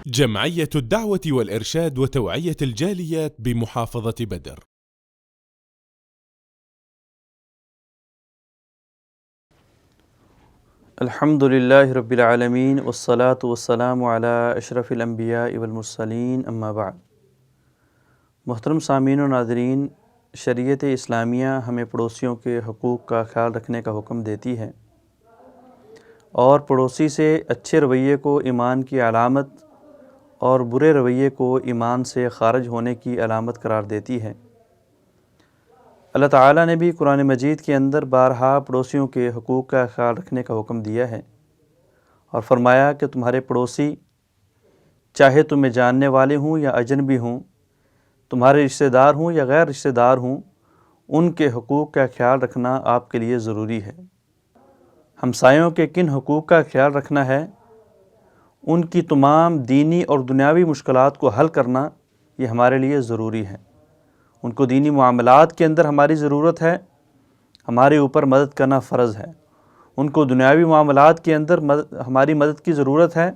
جمعية الدعوة والإرشاد وتوعية الجاليات بمحافظة بدر. الحمد للہ رب العالمین والصلاة والسلام علی اشرف الانبیاء والمرسلین اما بعد۔ محترم سامعین و ناظرین، شریعت اسلامیہ ہمیں پڑوسیوں کے حقوق کا خیال رکھنے کا حکم دیتی ہے اور پڑوسی سے اچھے رویے کو ایمان کی علامت اور برے رویے کو ایمان سے خارج ہونے کی علامت قرار دیتی ہے۔ اللہ تعالیٰ نے بھی قرآن مجید کے اندر بارہا پڑوسیوں کے حقوق کا خیال رکھنے کا حکم دیا ہے اور فرمایا کہ تمہارے پڑوسی چاہے تمہیں جاننے والے ہوں یا اجنبی ہوں، تمہارے رشتہ دار ہوں یا غیر رشتہ دار ہوں، ان کے حقوق کا خیال رکھنا آپ کے لیے ضروری ہے۔ ہمسایوں کے کن حقوق کا خیال رکھنا ہے؟ ان کی تمام دینی اور دنیاوی مشکلات کو حل کرنا یہ ہمارے لیے ضروری ہے۔ ان کو دینی معاملات کے اندر ہماری ضرورت ہے، ہمارے اوپر مدد کرنا فرض ہے۔ ان کو دنیاوی معاملات کے اندر ہماری مدد کی ضرورت ہے،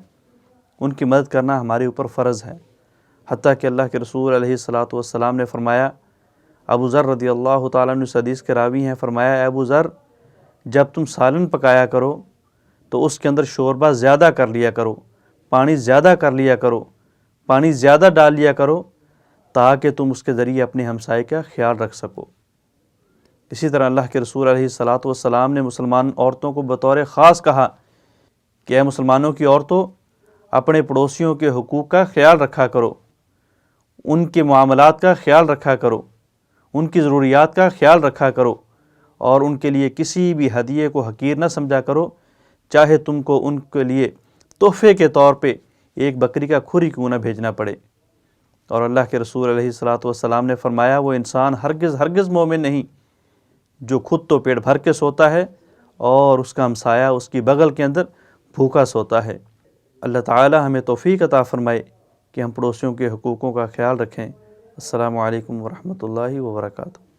ان کی مدد کرنا ہمارے اوپر فرض ہے۔ حتیٰ کہ اللہ کے رسول علیہ الصلاۃ نے فرمایا، ابو ذر رضی اللہ تعالیٰ عنہ اس حدیث کے راوی ہیں، فرمایا اے ابو ذر، جب تم سالن پکایا کرو تو اس کے اندر شوربہ زیادہ کر لیا کرو، پانی زیادہ کر لیا کرو، پانی زیادہ ڈال لیا کرو تاکہ تم اس کے ذریعے اپنے ہمسائے کا خیال رکھ سکو۔ اسی طرح اللہ کے رسول علیہ الصلاۃ نے مسلمان عورتوں کو بطور خاص کہا کہ اے مسلمانوں کی عورتوں، اپنے پڑوسیوں کے حقوق کا خیال رکھا کرو، ان کے معاملات کا خیال رکھا کرو، ان کی ضروریات کا خیال رکھا کرو اور ان کے لیے کسی بھی ہدیے کو حقیر نہ سمجھا کرو، چاہے تم کو ان کے لیے تحفے کے طور پہ ایک بکری کا کھری کیوں نہ بھیجنا پڑے۔ اور اللہ کے رسول علیہ الصلاۃ نے فرمایا، وہ انسان ہرگز مومن نہیں جو خود تو پیٹ بھر کے سوتا ہے اور اس کا ہمسایہ اس کی بغل کے اندر بھوکا سوتا ہے۔ اللہ تعالی ہمیں توفیق عطا فرمائے کہ ہم پڑوسیوں کے حقوقوں کا خیال رکھیں۔ السلام علیکم ورحمۃ اللہ وبرکاتہ۔